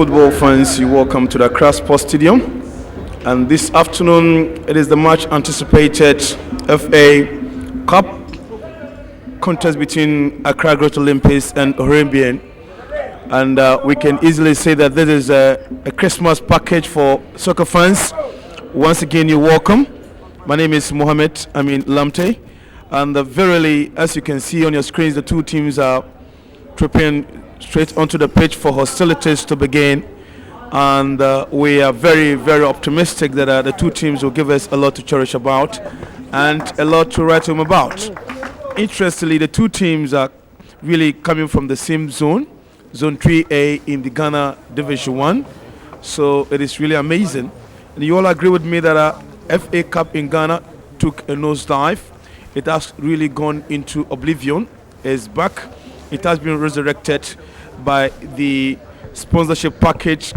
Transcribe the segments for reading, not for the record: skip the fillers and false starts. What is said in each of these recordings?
Football fans, you're welcome to the Accra Sports Stadium. And this afternoon, it is the much anticipated FA Cup contest between Accra Great Olympics and Harribian. And we can easily say that this is a Christmas package for soccer fans. Once again, you're welcome. My name is Lamte. And verily, as you can see on your screens, the two teams are preparing straight onto the pitch for hostilities to begin, and we are very, very optimistic that the two teams will give us a lot to cherish about and a lot to write home about. Interestingly, the two teams are really coming from the same zone 3A in the Ghana Division 1, so it is really amazing. And you all agree with me that FA Cup in Ghana took a nosedive. It has really gone into oblivion. It's back. It has been resurrected by the sponsorship package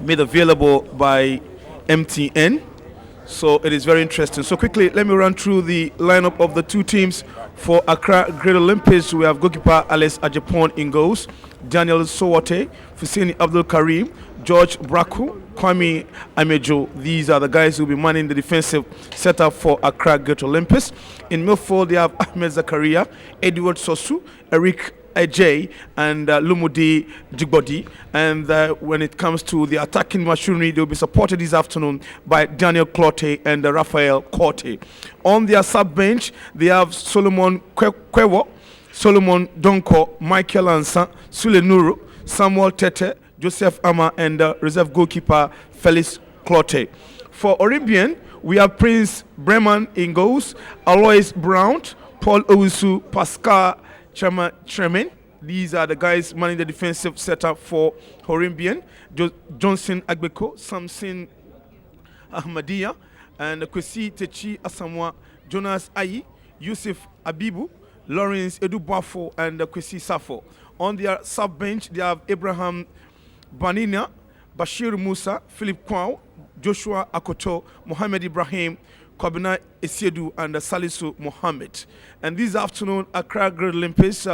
made available by MTN. So it is very interesting. So quickly, let me run through the lineup of the two teams. For Accra Great Olympics, we have goalkeeper Alex Ajapon in goals, Daniel Sowate, Fusini Abdul Karim, George Braku, Kwame Amejo. These are the guys who will be manning the defensive setup for Accra Great Olympics. In midfield, they have Ahmed Zakaria, Edward Sosu, Eric Ajay, and Lumudi Jigbodi. And when it comes to the attacking machinery, they will be supported this afternoon by Daniel Clotte and Raphael Corte. On their sub bench, they have Solomon Kwewo, Solomon Donko, Michael Ansa, Sule Nuru, Samuel Tete, Joseph Ama, and reserve goalkeeper Felix Clotte. For Olympian, we have Prince Breman in goals, Alois Brown, Paul Owusu, Pascal Tremen. These are the guys manning the defensive setup for Olympian. Johnson Agbeko, Samson Ahmadiyya, and Kwesi Techi Asamoah, Jonas Ayi, Yusuf Abibu, Lawrence Edubafo, and Kwesi Safo. On their sub bench, they have Abraham Banina, Bashir Musa, Philip Kwao, Joshua Akoto, Mohamed Ibrahim, Kwabena Esiedu, and Salisu Mohammed. And this afternoon, Accra Great Olympics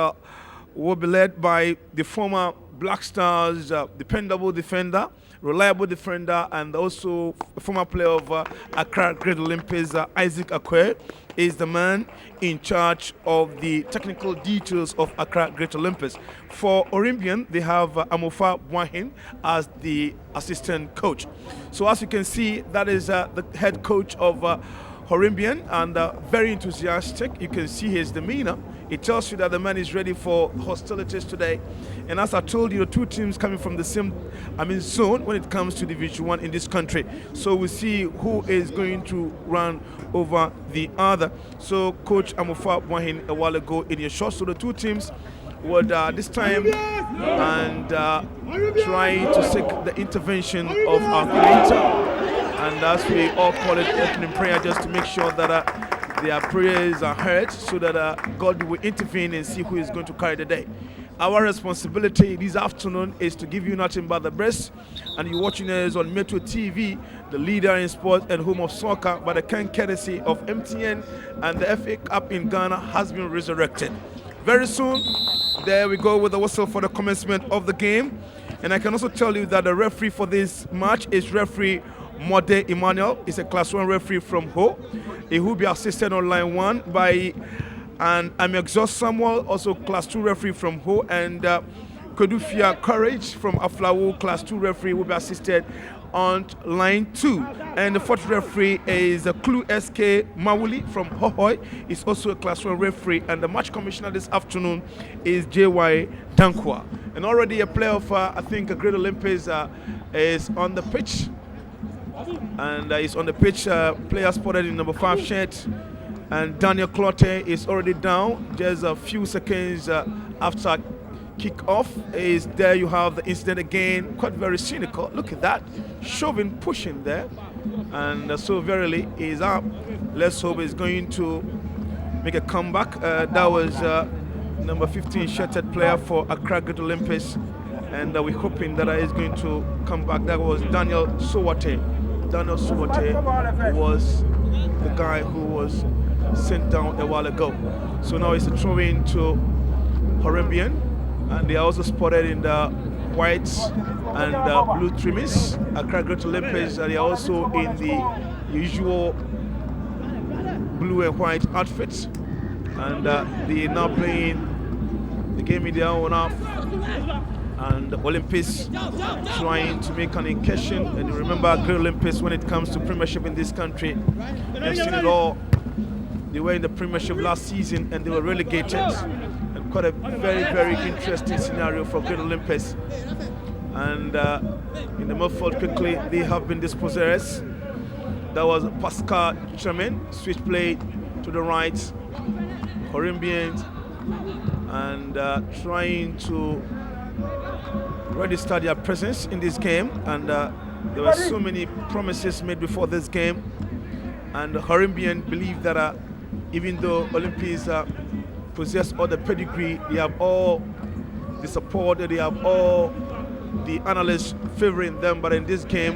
will be led by the former Black Stars dependable defender, reliable defender, and also former player of Accra Great Olympics, Isaac Akwe, is the man in charge of the technical details of Accra Great Olympics. For Olympian, they have Amofa Bwahin as the assistant coach. So as you can see, that is the head coach of Olympian, and very enthusiastic. You can see his demeanor. It tells you that the man is ready for hostilities today. And as I told you, the two teams coming from the same zone when it comes to Division 1 in this country. So we'll see who is going to run over the other. So Coach Amofa Bwahin a while ago in your shot. So the two teams would this time and try to seek the intervention of our Creator. And as we all call it, opening prayer, just to make sure that their prayers are heard, so that God will intervene and see who is going to carry the day. Our responsibility this afternoon is to give you nothing but the best, and you're watching us on Metro TV, the leader in sport and home of soccer, by the kind courtesy of MTN, and the FA Cup in Ghana has been resurrected. Very soon, there we go with the whistle for the commencement of the game. And I can also tell you that the referee for this match is referee Mode Emmanuel. Is a class 1 referee from Ho. He will be assisted on line 1 by I'm Exhaust Samuel, also class 2 referee from Ho, and Kodufia Courage from Aflawo, class 2 referee, will be assisted on line 2. And the fourth referee is Klu SK Mawuli from Hohoi. He's also a class 1 referee, and the match commissioner this afternoon is JY Dankwa. And already a player of I think a Great Olympics is on the pitch. And he's on the pitch, player spotted in number 5 shirt. And Daniel Clotte is already down just a few seconds after kick-off. Is there you have the incident again, quite very cynical. Look at that, shoving, pushing there. And so verily he's up. Let's hope he's going to make a comeback. That was number 15 shirted player for Accra Great Olympics. And we're hoping that he's going to come back. That was Daniel Sowate. Daniel Sowate was the guy who was sent down a while ago. So now it's a throw-in to Harribian, and they are also spotted in the white and blue trimmings. Accra Great Olympics, they are also in the usual blue and white outfits, and they are now playing the game in their own half. And the Olympics trying to make an incursion. And you remember Great Olympics when it comes to premiership in this country. They've seen it all. They were in the premiership last season and they were relegated. And quite a very, very interesting scenario for Great Olympics. And in the midfield quickly, they have been dispossessed. That was Pascal Chemin, switch play to the right. Harribian, and trying to register their presence in this game. And there were so many promises made before this game. And Harribian believe that even though Olympics possess all the pedigree, they have all the support, they have all the analysts favoring them, but in this game,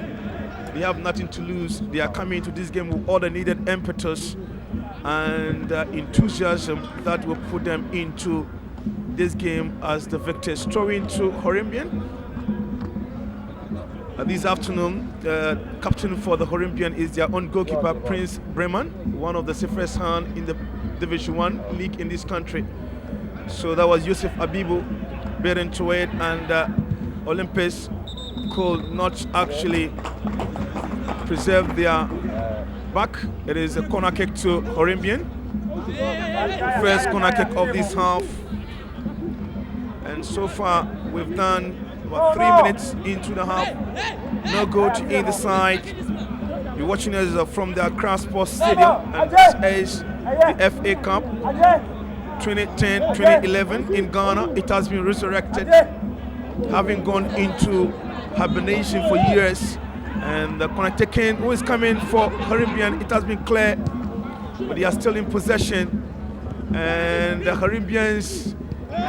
they have nothing to lose. They are coming to this game with all the needed impetus and enthusiasm that will put them into this game as the victors. Throwing to Harribian. This afternoon, captain for the Harribian is their own goalkeeper, Prince Breman, one of the safest hand in the Division 1 league in this country. So that was Yusuf Abibu bearing to it, and Olympics could not actually preserve their back. It is a corner kick to Harribian. First corner kick of this half. And so far, we've done about 3 minutes into the half. No goal to either side. You're watching us from the Accra Sports Stadium, and this is the FA Cup 2010-2011 in Ghana. It has been resurrected, having gone into hibernation for years. And the corner taken, who is coming for Harribian, it has been clear, but they are still in possession. And the Harribians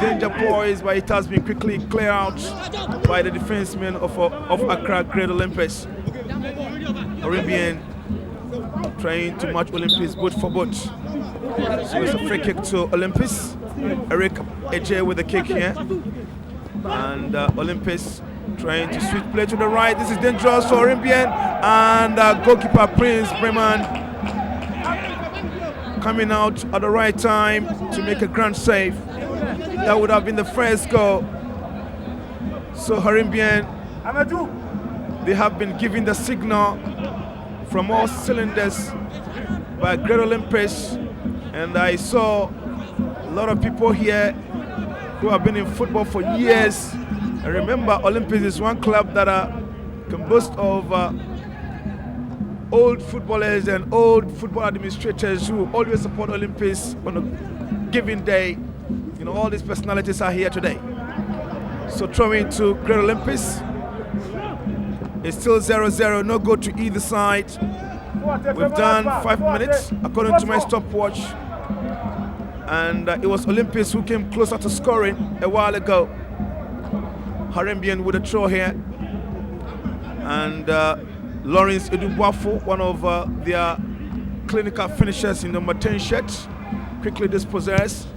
danger boys, but it has been quickly cleared out by the defensemen of Accra Great Olympics. Harribian trying to match Olympics boot for boot. So it's a free kick to Olympics. Eric Eje with the kick here. And Olympics trying to switch play to the right. This is dangerous for Harribian. And goalkeeper Prince Breman coming out at the right time to make a grand save. That would have been the first goal. So Harribian, they have been given the signal from all cylinders by Great Olympics. And I saw a lot of people here who have been in football for years. I remember Olympics is one club that can boast of old footballers and old football administrators who always support Olympics on a given day. You know, all these personalities are here today. So throwing to Great Olympics. It's still 0-0, no goal to either side. We've done 5 minutes according to my stopwatch. And it was Olympics who came closer to scoring a while ago. Harribian with a throw here. And Lawrence Edubuafo, one of their clinical finishers in number 10 shirt, quickly dispossessed.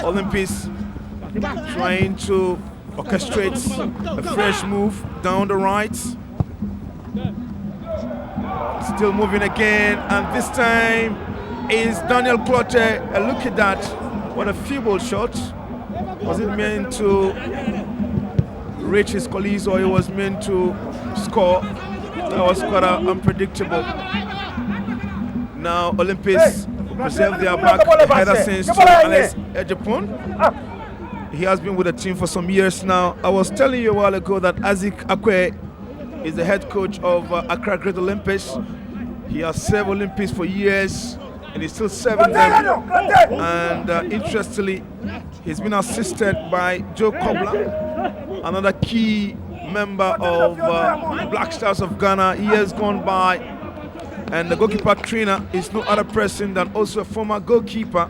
Olympics trying to orchestrate a fresh move down the right. Still moving again, and this time is Daniel Clotte. Look at that. What a feeble shot. Was it meant to reach his colleagues or it was meant to score? That was quite unpredictable. Now Olympics preserve their back either since Alex Ejapon. He has been with the team for some years now. I was telling you a while ago that Isaac Akwe is the head coach of Accra Great Olympics. He has served Olympics for years and he's still serving them. And interestingly, he's been assisted by Joe Kobler, another key member of Black Stars of Ghana. Years gone by. And the goalkeeper trainer is no other person than also a former goalkeeper,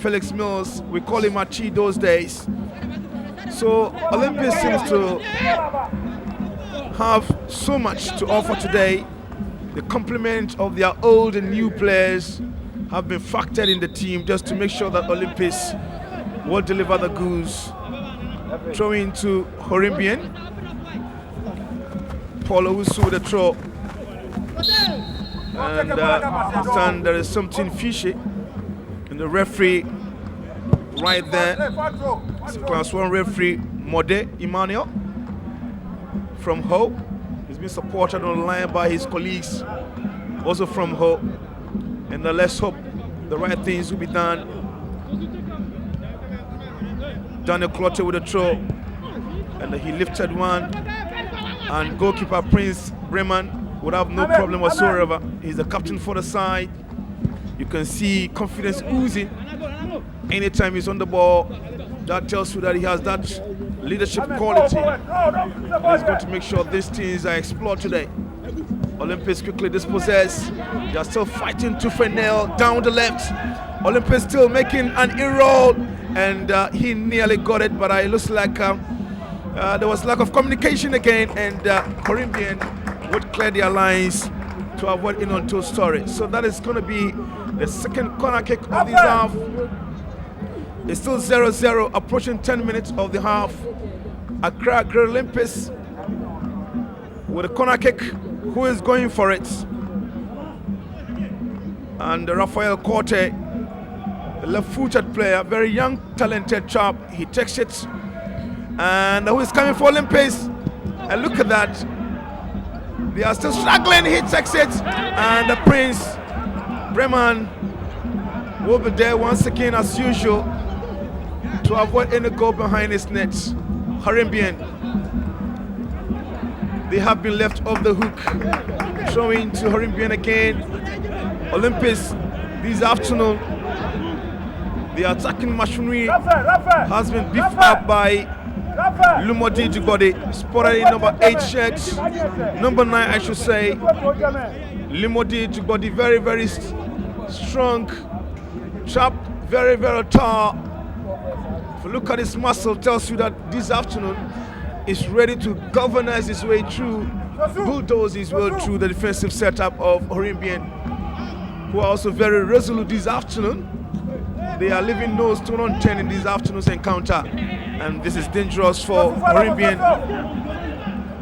Felix Mills. We call him Achi those days. So Olympics seems to have so much to offer today. The complement of their old and new players have been factored in the team just to make sure that Olympics will deliver the goods. Throwing to Harribian. Paul Owusu with the throw. And there is something fishy. And the referee right there, Class 1 referee Mode Emmanuel from Ho. He's been supported on the line by his colleagues, also from Ho. And let's hope the right things will be done. Daniel Clotter with a throw, and he lifted one. And goalkeeper Prince Breman would have no problem whatsoever. He's the captain for the side. You can see confidence oozing anytime he's on the ball. That tells you that he has that leadership quality. And he's going to make sure these things are explored today. Olympics quickly dispossessed. They are still fighting tooth and nail down the left. Olympics still making an inroad, and he nearly got it, but it looks like there was lack of communication again, and Harribian would clear their lines to avoid an untold story. So that is going to be the second corner kick of this half. It's still 0-0, approaching 10 minutes of the half. Accra Great Olympics with a corner kick. Who is going for it? And Raphael Corte, a left-footed player, very young, talented chap. He takes it. And who is coming for Olympics? And look at that. They are still struggling. He takes it. And the Prince Breman will be there once again as usual to avoid any goal behind his net. Harribian, they have been left off the hook. Throwing to Harribian again. Olympics this afternoon, the attacking machinery has been beefed up by Lumodi Jigbodi, spotted in number 8 shirt, number 9 I should say. Lumodi Jigbodi, very, very strong chap, very, very tall. If you look at his muscle, tells you that this afternoon is ready to galvanize his way through, bulldoze his way through the defensive setup of Harribian, who are also very resolute this afternoon. They are leaving no stone unturned in this afternoon's encounter, and this is dangerous for Harribian.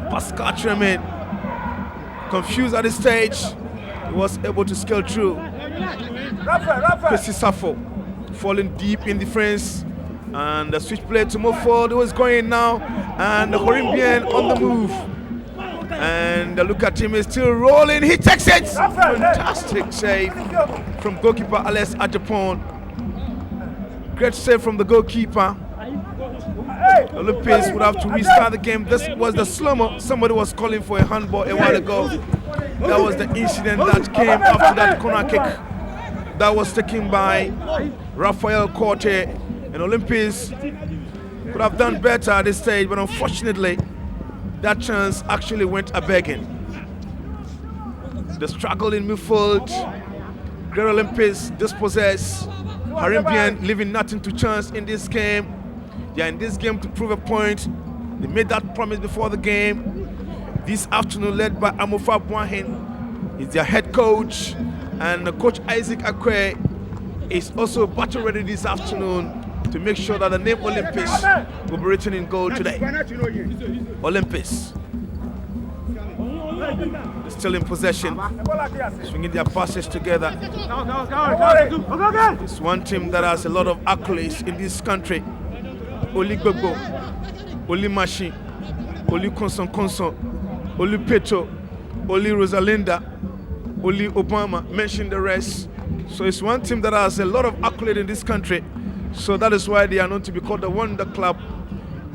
Pascal Tremin, confused at this stage, he was able to scale through. Percy Safo falling deep in defense, and the switch play to move forward was going now, and the Harribian on the move. And look at him, he's still rolling. He takes it. Fantastic save from goalkeeper Alex Ajapon. Great save from the goalkeeper. Olympics would have to restart the game. This was the slow-mo. Somebody was calling for a handball a while ago. That was the incident that came after that corner kick that was taken by Raphael Corte. And Olympics could have done better at this stage, but unfortunately, that chance actually went a-begging. The struggle in midfield, Great Olympics dispossessed. Harribian leaving nothing to chance in this game. They are in this game to prove a point. They made that promise before the game. This afternoon, led by Amofa Buahin, is their head coach, and Coach Isaac Akwe is also battle ready this afternoon to make sure that the name Olympics will be written in gold today. Olympics is still in possession, swinging their passes together. It's one team that has a lot of accolades in this country. Oli Gbogbo, Oli Mashi, Oli Konson, Oli Peto, Oli Rosalinda, Oli Obama, mention the rest. So it's one team that has a lot of accolades in this country. So that is why they are known to be called the Wonder Club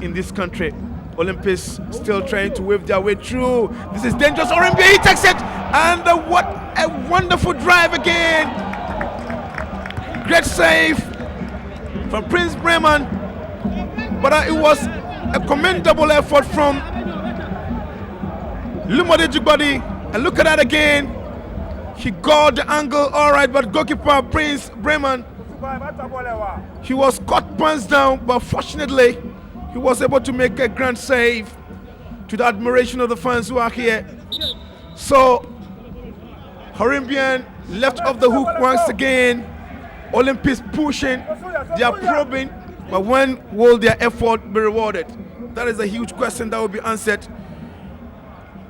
in this country. Olympics still trying to wave their way through. This is dangerous. Orimbe, he takes it. And what a wonderful drive again. Great save from Prince Breman. But it was a commendable effort from Lumode Jigbodi. And look at that again. He got the angle all right, but goalkeeper Prince Breman, he was caught pants down, but fortunately, he was able to make a grand save to the admiration of the fans who are here. So, Harribian left off the hook once again. Olympics pushing, they are probing, but when will their effort be rewarded? That is a huge question that will be answered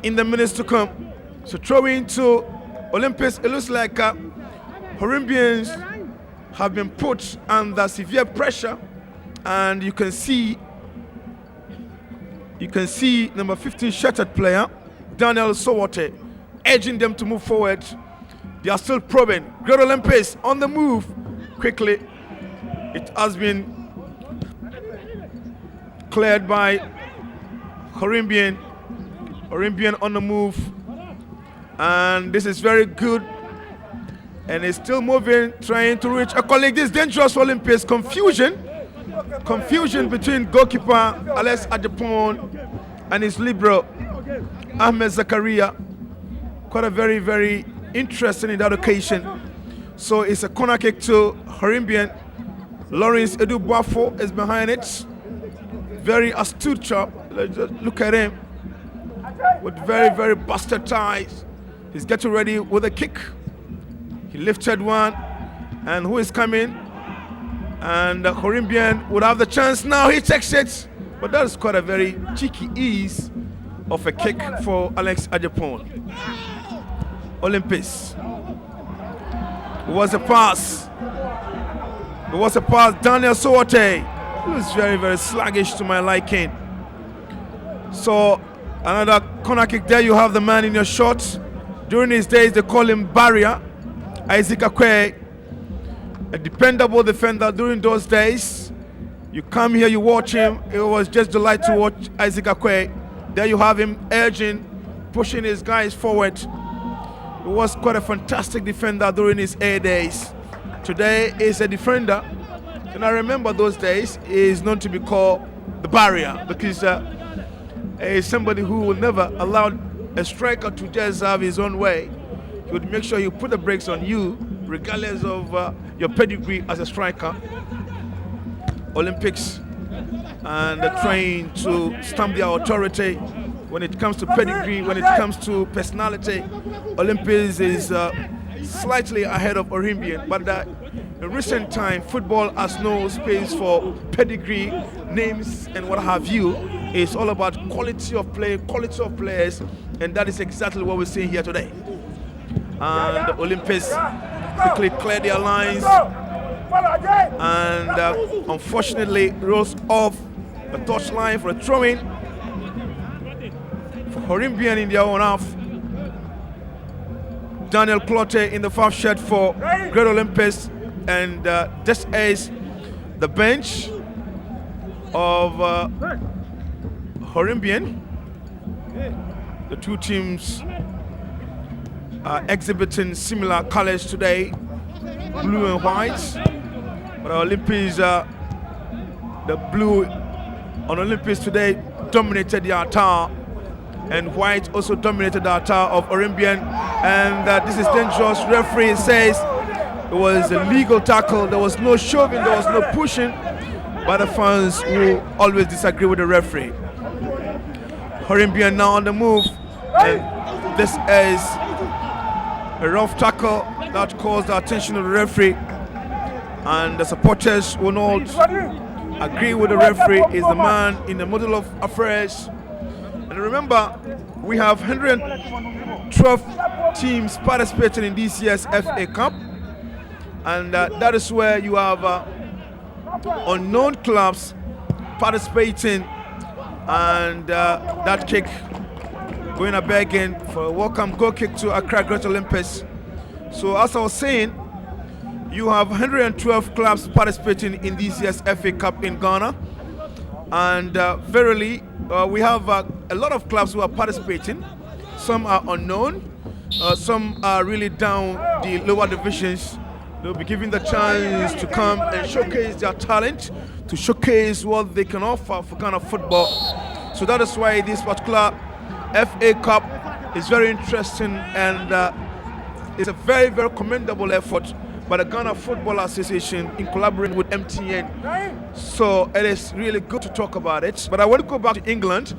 in the minutes to come. So throwing to Olympics, it looks like Harribians have been put under severe pressure, and you can see number 15 shattered player Daniel Sowote urging them to move forward. They are still probing. Great Olympics on the move quickly. It has been cleared by Harribian on the move, and this is very good. And it's still moving, trying to reach a colleague. This dangerous for Olympics. Confusion between goalkeeper Alex Adepon and his libero Ahmed Zakaria. Quite a very, very interesting in that occasion. So it's a corner kick to Harribian. Lawrence Edu Buafo is behind it. Very astute chap. Let's just look at him with very, very busted ties. He's getting ready with a kick. He lifted one, and who is coming? And Harribian would have the chance now. He takes it, but that is quite a very cheeky ease of a kick for Alex Adepon. Olympics. It was a pass. Daniel Sowote. He was very, very sluggish to my liking. So another corner kick there. You have the man in your shot. During his days, they call him Barrier. Isaac Akwe, a dependable defender during those days. You come here, you watch him. It was just delight to watch Isaac Akwe. There you have him urging, pushing his guys forward. He was quite a fantastic defender during his A days. Today is a defender, and I remember those days. He is known to be called the Barrier because he is somebody who will never allow a striker to just have his own way. He would make sure you put the brakes on you, regardless of your pedigree as a striker. Olympics, and they're trying to stamp their authority when it comes to pedigree, when it comes to personality. Olympics is slightly ahead of Harribian, but in recent time, football has no space for pedigree, names, and what have you. It's all about quality of play, quality of players, and that is exactly what we're seeing here today. And the Olympics quickly cleared their lines, and unfortunately rose off the touchline for a throw-in for Harribian in their own half. Daniel Clotte in the foul shirt for Great Olympics, and this is the bench of Harribian. The two teams are exhibiting similar colors today, blue and white. But Olympics, the blue on Olympics today dominated the attire, and white also dominated the attire of Harribian. And this is dangerous. Referee says it was a legal tackle. There was no shoving, there was no pushing. But the fans will always disagree with the referee. Harribian now on the move, and this is a rough tackle that calls the attention of the referee, and the supporters will not agree with the referee. Is the man in the middle of affairs. And remember, we have 112 teams participating in this year's FA Cup, and that is where you have unknown clubs participating, and that kick going a begging for a welcome goal kick to Accra Great Olympics. So as I was saying, you have 112 clubs participating in this year's FA Cup in Ghana, and verily we have a lot of clubs who are participating. Some are unknown, some are really down the lower divisions. They'll be given the chance to come and showcase their talent, to showcase what they can offer for Ghana football. So that is why this particular FA Cup is very interesting, and it's a very, very commendable effort by the Ghana Football Association in collaborating with MTN. So it is really good to talk about it. But I want to go back to England.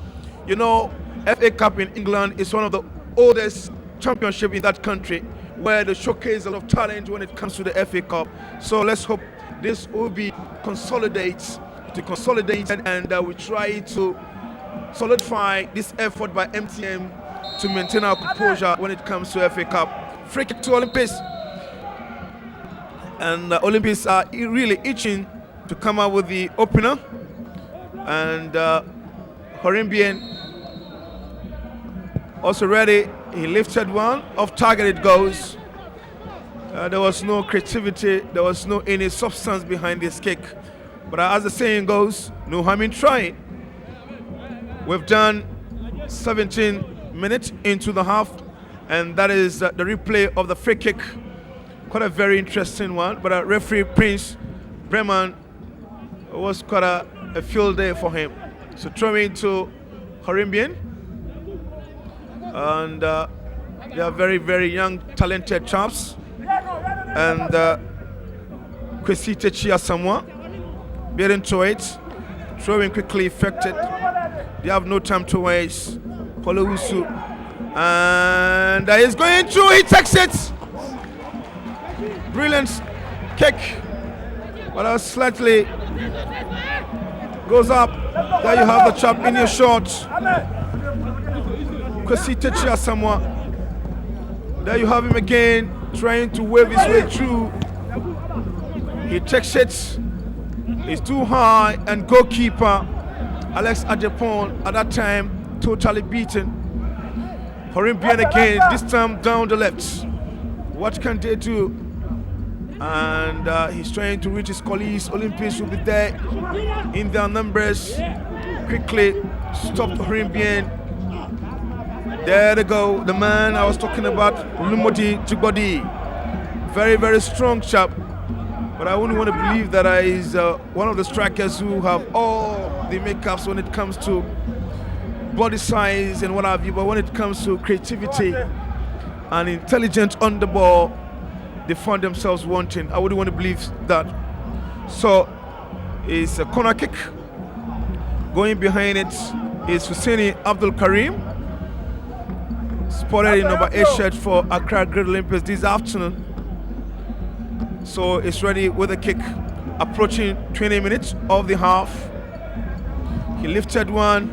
You know, FA Cup in England is one of the oldest championships in that country, where they showcase a lot of talent when it comes to the FA Cup. So let's hope this will be consolidated, and we try to solidify this effort by MTN to maintain our composure when it comes to FA Cup. Free kick to Olympics. And Olympics are really itching to come out with the opener. And Harribian also ready. He lifted one. Off target it goes. There was no creativity. There was no any substance behind this kick. But as the saying goes, no harm in trying. We've done 17 minutes into the half. And that is the replay of the free kick. Quite a very interesting one. But referee Prince Breman was quite a field day for him. So throwing to Harribian. And they are very, very young, talented chaps. And Kwesite Chiasamwa beating to it. Throwing quickly effected. They have no time to waste. Polowusu. And he's going through. He takes it. Brilliant kick. But slightly goes up. There you have the chap in your shot. Kwesite Chiasamwa. There you have him again, trying to wave his way through. He takes it. It's too high, and goalkeeper Alex Adepon at that time totally beaten. Harribian again, this time down the left. What can they do? And he's trying to reach his colleagues. Olympics will be there in their numbers. Quickly stopped Harribian. There they go, the man I was talking about, Lumoti Jigbodi. Very, very strong chap. But I only want to believe that he's one of the strikers who have all the makeups when it comes to body size and what have you. But when it comes to creativity and intelligence on the ball, they find themselves wanting. I wouldn't want to believe that. So it's a corner kick. Going behind it is Husseini Abdul Karim. Spotted in number 8 shirt for Accra Great Olympics this afternoon. So it's ready with a kick. Approaching 20 minutes of the half. He lifted one.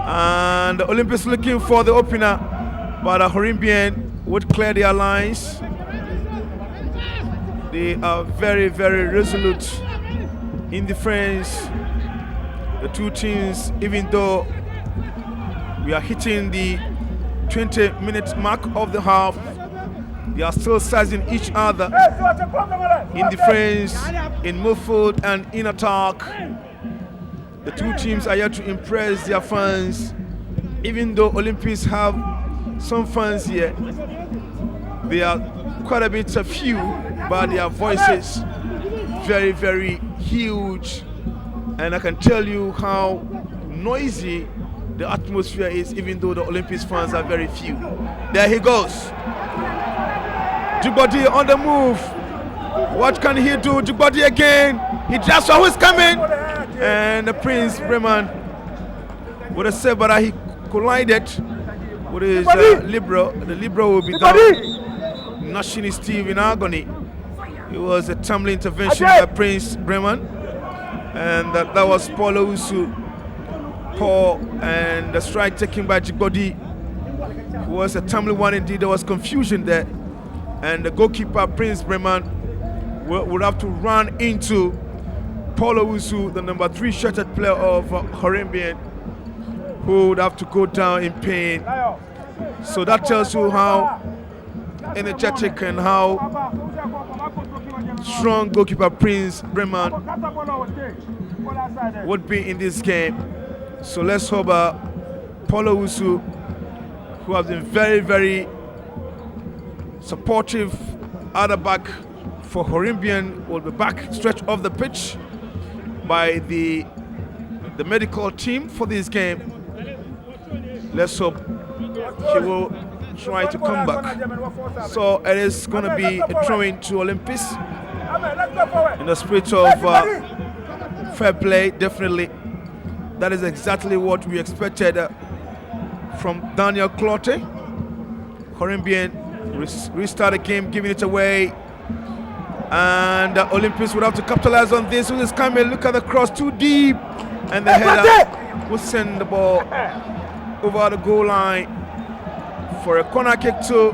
And the Olympics looking for the opener. But Harribian would clear their lines. They are very, very resolute in defense. The two teams, even though we are hitting the 20-minute mark of the half, they are still sizing each other in defense, in midfield, and in attack. The two teams are here to impress their fans. Even though Olympics have some fans here, they are quite a bit few, but their voices very, very huge. And I can tell you how noisy the atmosphere is, even though the Olympics fans are very few. There he goes. Jigbodi on the move. What can he do? Jigbodi again. He just saw who's coming. And the Prince Breman with a save, but he collided with his libero. The libero will be down, gnashing his teeth in agony. It was a timely intervention by Prince Breman. And that was Polowusu. Paul, and the strike taken by Jigbodi was a timely one indeed. There was confusion there, and the goalkeeper Prince Breman would have to run into Polowusu, the number 3 shirted player of Harribian, who would have to go down in pain. So that tells you how energetic and how strong goalkeeper Prince Breman would be in this game. So let's hope Polowusu, who has been very, very supportive at the back for Harribian, will be back stretch off the pitch by the medical team for this game. Let's hope he will try to come back. So it is going to be a throw-in to Olympics in the spirit of fair play, definitely. That is exactly what we expected from Daniel Clote. Harribian restart the game, giving it away. And Olympics would have to capitalize on this. Who is coming? Look at the cross, too deep. And the header will send the ball over the goal line. for a corner kick to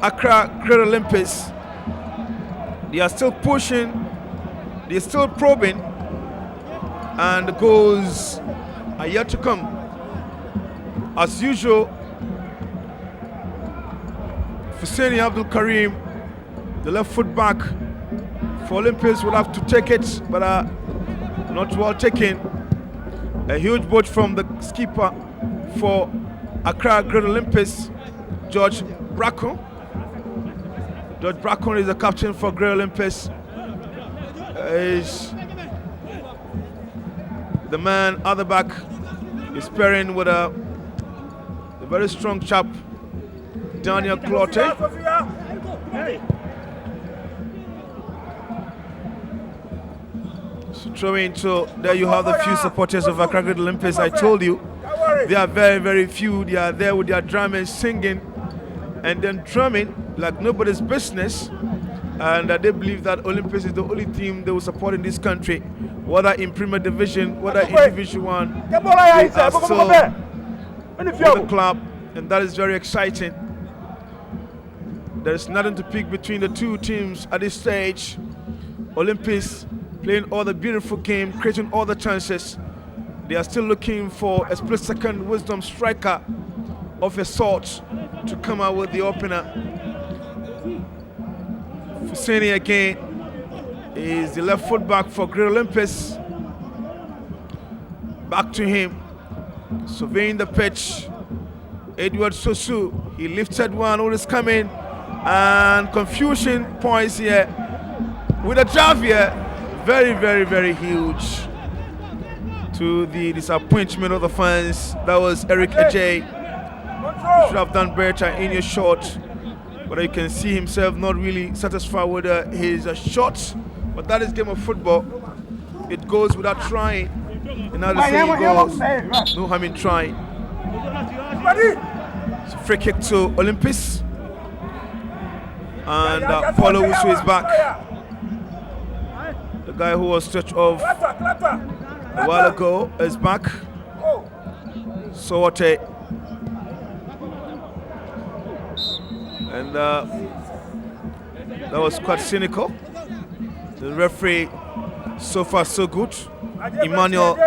Accra Great Olympics. They are still pushing, they are still probing, and the goals are yet to come. As usual, Husseini Abdul Karim, the left foot back for Olympics, will have to take it, but not well taken. A huge boat from the skipper for Accra Great Olympics, George Bracken. George Bracken is the captain for Great Olympics. Is the man at the back is pairing with a very strong chap, Daniel Clotte. So throwing to, there you have the few supporters of Accra Great Olympics. I told you, they are very, very few. They are there with their drummers singing and then drumming like nobody's business. And they believe that Olympics is the only team they will support in this country, whether in Premier Division, whether in Division 1. They are still with the club, and that is very exciting. There is nothing to pick between the two teams at this stage. Olympics playing all the beautiful game, creating all the chances. They are still looking for a split-second wisdom striker of a sort to come out with the opener. Husseini again is the left foot back for Great Olympics. Back to him, surveying the pitch. Edward Sosu, he lifted one, who is coming, and confusion points here with a drive here. Very, very, very huge, to the disappointment of the fans. That was Eric Ajay. You should have done better in your shot, but you can see himself not really satisfied with his shots. But that is game of football. It goes without trying. And now the saying goes, no harm in trying. It's a free kick to Olympics. And Paulo Wusu is back. The guy who was stretched off a while ago is back. Sowote. And that was quite cynical. The referee, so far so good. Emmanuel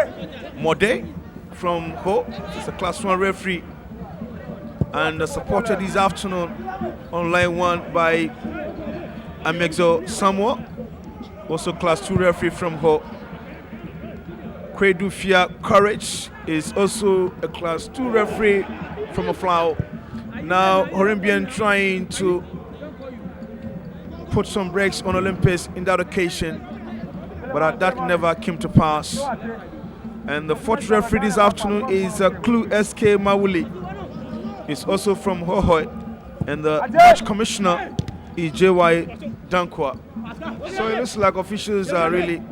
Mode from Ho, he's a class 1 referee, and supported this afternoon on line 1 by Amexo Samuel, also class 2 referee from Ho. Kredufia Courage is also a class 2 referee from Aflao. Now harribian trying to put some brakes on Olympics in that occasion, but that never came to pass. And the 4th referee this afternoon is Klu SK Mawuli. He's also from Hohoi, and the match commissioner is JY Dankwa. So it looks like officials are really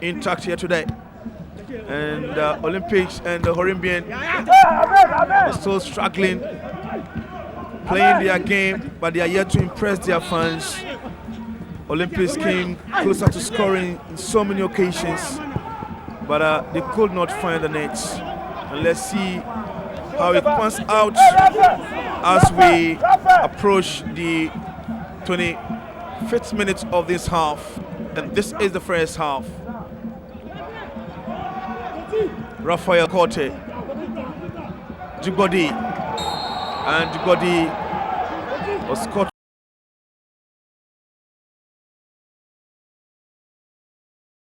intact here today. And Olympics and the harribian are still struggling, playing their game, but they are yet to impress their fans. Olympics came closer to scoring in so many occasions, but they could not find the net. And let's see how it pans out as we approach the 25th minute of this half. And this is the first half. Raphael Korte, Jugodi, and Jugodi was caught